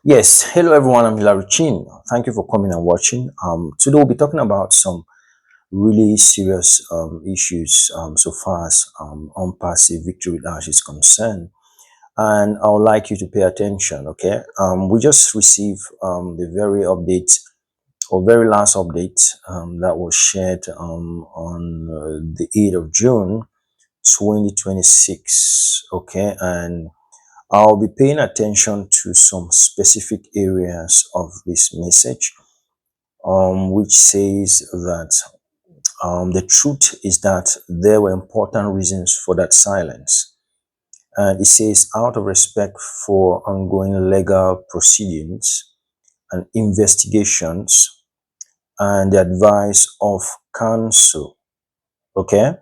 Yes, hello everyone. I'm Hilary Chin. Thank you for coming and watching. Today we'll be talking about some really serious issues so far as unpassive victory with Ash is concerned, and I would like you to pay attention. Okay, we just received the very update or very last update that was shared on the 8th of June, 2026. Okay, and I'll be paying attention to some specific areas of this message, which says that the truth is that there were important reasons for that silence. And it says, out of respect for ongoing legal proceedings and investigations and the advice of counsel, okay,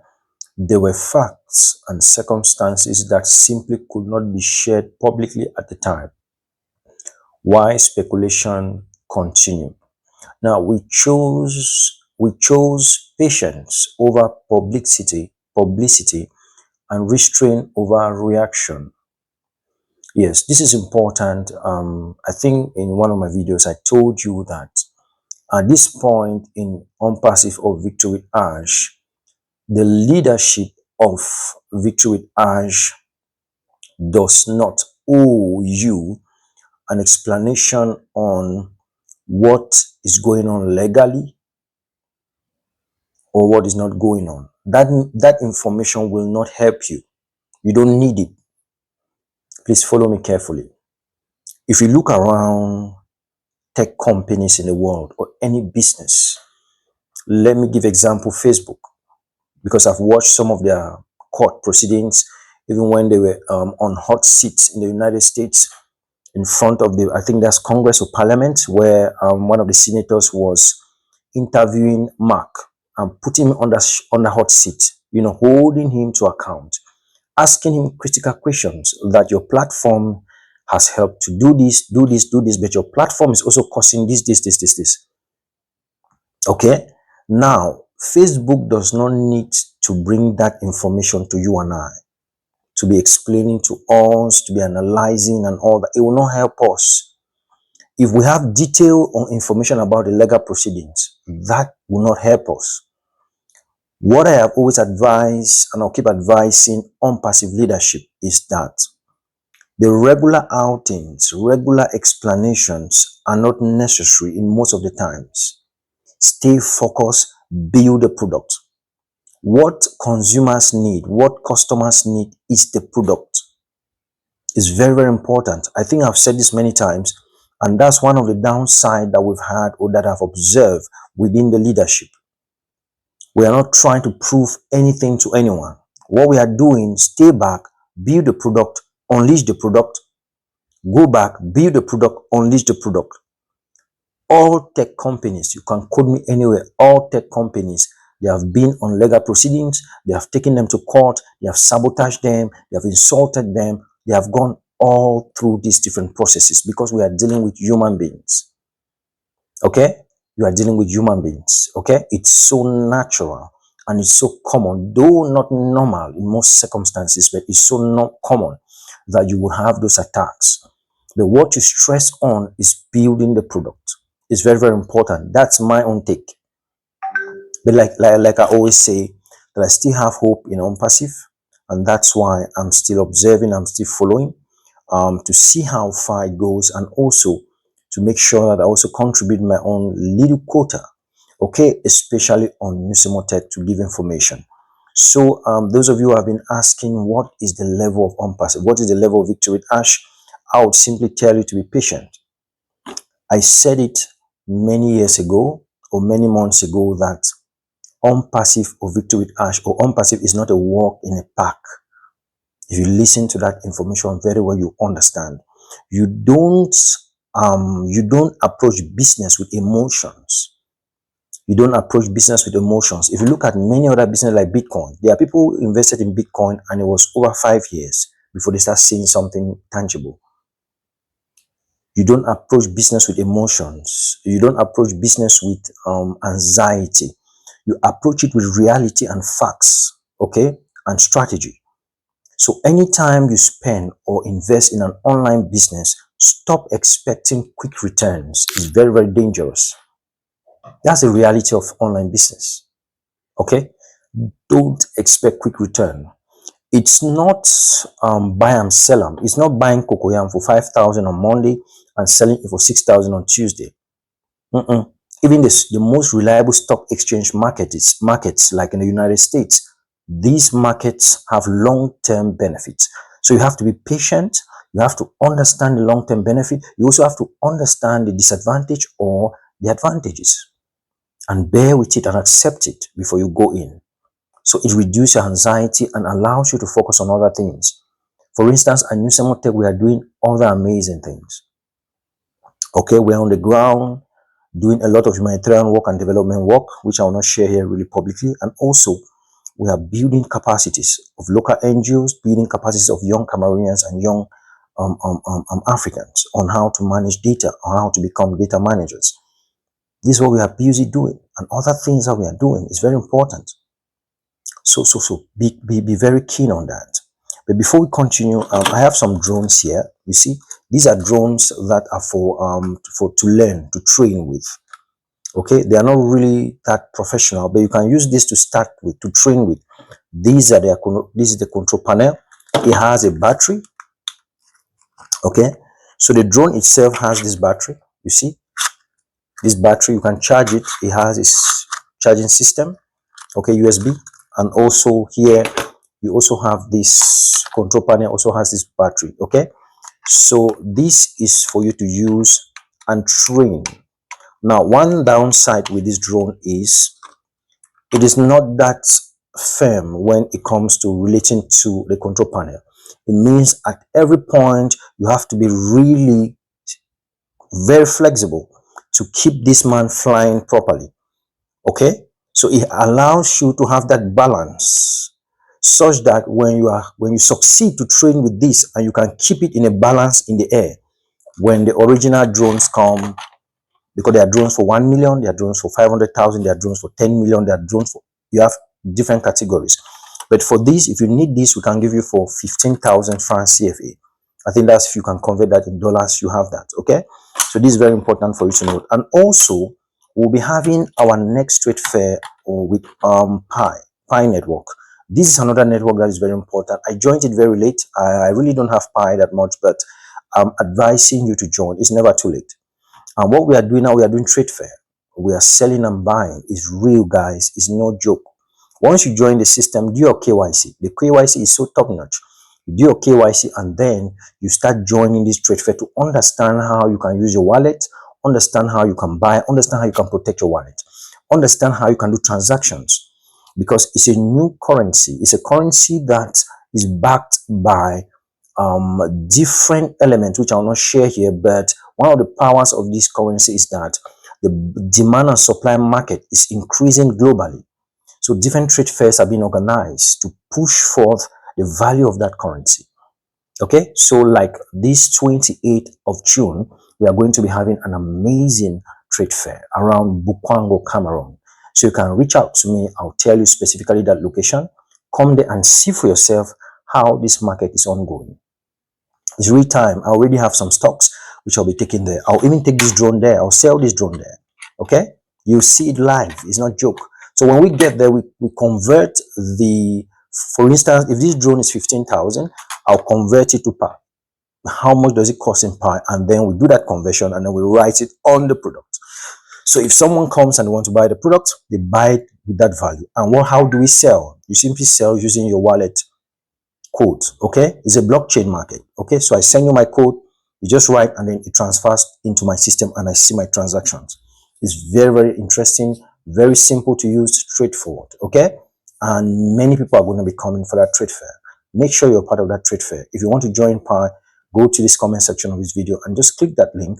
there were facts and circumstances that simply could not be shared publicly at the time. Why speculation continue? Now we chose patience over publicity and restraint over reaction. Yes, this is important. I think in one of my videos I told you that at this point in Unpassive of Victory with Ash, the leadership of Victory with Ash does not owe you an explanation on what is going on legally or what is not going on. That information will not help you. You don't need it. Please follow me carefully. If you look around tech companies in the world or any business, let me give example Facebook, because I've watched some of their court proceedings, even when they were on hot seats in the United States in front of I think that's Congress or Parliament, where one of the senators was interviewing Mark and putting him on the hot seat, holding him to account, asking him critical questions that your platform has helped to do this, do this, do this, but your platform is also causing this. Okay? Now, Facebook does not need to bring that information to you and I, to be explaining to us, to be analyzing and all that. It will not help us. If we have detail or information about the legal proceedings, that will not help us. What I have always advised, and I'll keep advising on passive leadership, is that the regular outings, regular explanations are not necessary in most of the times. Stay focused, build a product. What consumers need, what customers need is the product. It's very, very important. I think I've said this many times, and that's one of the downside that we've had or that I've observed within the leadership. We are not trying to prove anything to anyone. What we are doing, stay back, build the product, unleash the product, go back, build the product, unleash the product. All tech companies, you can quote me anywhere, all tech companies, they have been on legal proceedings, they have taken them to court, they have sabotaged them, they have insulted them, they have gone all through these different processes because we are dealing with human beings. Okay? You are dealing with human beings. Okay? It's so natural and it's so common, though not normal in most circumstances, but it's so not common that you will have those attacks. But what you stress on is building the product. It's very, very important. That's my own take. But like I always say, that I still have hope in Unpassive, and that's why I'm still observing, I'm still following, to see how far it goes, and also to make sure that I also contribute my own little quota, okay, especially on Nusimo Tech to give information. So those of you who have been asking, what is the level of Unpassive? What is the level of Victory with Ash? I would simply tell you to be patient. I said it many years ago or many months ago that Unpassive or Victory with Ash or Unpassive is not a walk in a park. If you listen to that information very well, you understand. You don't approach business with emotions. You don't approach business with emotions. If you look at many other businesses like Bitcoin, there are people who invested in Bitcoin and it was over 5 years before they start seeing something tangible. You don't approach business with emotions. You don't approach business with anxiety. You approach it with reality and facts, okay, and strategy. So anytime you spend or invest in an online business, Stop expecting quick returns. It's very, very dangerous. That's the reality of online business. Okay? Don't expect quick return. It's not buy and sell them. It's not buying cocoyam for 5,000 on Monday and selling it for 6,000 on Tuesday. Mm-mm. Even this, the most reliable stock exchange markets like in the United States, these markets have long-term benefits. So you have to be patient. You have to understand the long-term benefit. You also have to understand the disadvantage or the advantages and bear with it and accept it before you go in. So it reduces your anxiety and allows you to focus on other things. For instance, at New Tech, we are doing other amazing things. Okay, we're on the ground doing a lot of humanitarian work and development work, which I will not share here really publicly. And also, we are building capacities of local NGOs, building capacities of young Cameroonians and young Africans on how to manage data, on how to become data managers. This is what we are busy doing, and other things that we are doing is very important. So be very keen on that. But before we continue, I have some drones here. You see, these are drones that are for to learn, to train with. Okay, they are not really that professional, but you can use this to start with, to train with. This is the control panel. It has a battery. Okay, so the drone itself has this battery. You see, this battery, you can charge it. It has its charging system. Okay, USB, and also here you also have this control panel. Also has this battery. Okay, so this is for you to use and train. Now, one downside with this drone is it is not that firm when it comes to relating to the control panel. It means at every point you have to be really very flexible to keep this man flying properly. Okay, so it allows you to have that balance such that when you succeed to train with this and you can keep it in a balance in the air, when the original drones come, because there are drones for 1 million, there are drones for 500,000, there are drones for 10 million, there are drones for, you have different categories. But for this, if you need this, we can give you for 15,000 francs CFA. I think that's, if you can convert that in dollars, you have that. Okay, so this is very important for you to know. And also, we'll be having our next trade fair with Pi Network. This is another network that is very important. I joined it very late. I really don't have Pi that much, but I'm advising you to join. It's never too late. And what we are doing now, we are doing trade fair. We are selling and buying. It's real, guys. It's no joke. Once you join the system, do your KYC. The KYC is so top notch. You do your KYC and then you start joining this trade fair to understand how you can use your wallet, understand how you can buy, understand how you can protect your wallet, understand how you can do transactions, because it's a new currency. It's a currency that is backed by different elements, which I will not share here, but one of the powers of this currency is that the demand and supply market is increasing globally. So different trade fairs are being organized to push forth the value of that currency. Okay, so like this 28th of June, we are going to be having an amazing trade fair around Bukwango, Cameroon. So you can reach out to me. I'll tell you specifically that location. Come there and see for yourself how this market is ongoing. It's real time. I already have some stocks which I'll be taking there. I'll even take this drone there. I'll sell this drone there. Okay, you see it live. It's not joke. So when we get there, we convert the, for instance, if this drone is 15,000, I'll convert it to Pi. How much does it cost in Pi? And then we do that conversion and then we write it on the product. So if someone comes and wants to buy the product, they buy it with that value. And how do we sell? You simply sell using your wallet code. Okay, it's a blockchain market. Okay, so I send you my code, you just write and then it transfers into my system and I see my transactions. It's very, very interesting, very simple to use, straightforward. Okay, and many people are going to be coming for that trade fair. Make sure you're part of that trade fair. If you want to join Pi, go to this comment section of this video and just click that link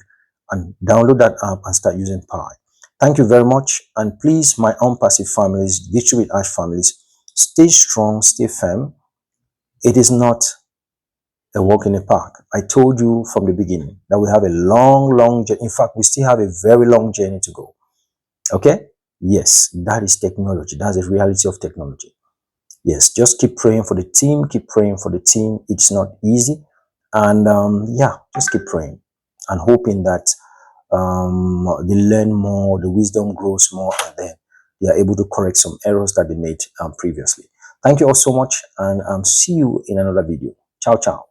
and download that app and start using Pi. Thank you very much, and please, my own passive families, Victory with Ash families, stay strong, stay firm. It is not a walk in the park. I told you from the beginning that we have a long journey. In fact, we still have a very long journey to go. Okay? Yes, that is technology. That's the reality of technology. Yes, just keep praying for the team. Keep praying for the team. It's not easy. And yeah, just keep praying. and hoping that they learn more, the wisdom grows more, and then they are able to correct some errors that they made previously. Thank you all so much, and see you in another video. Ciao, ciao.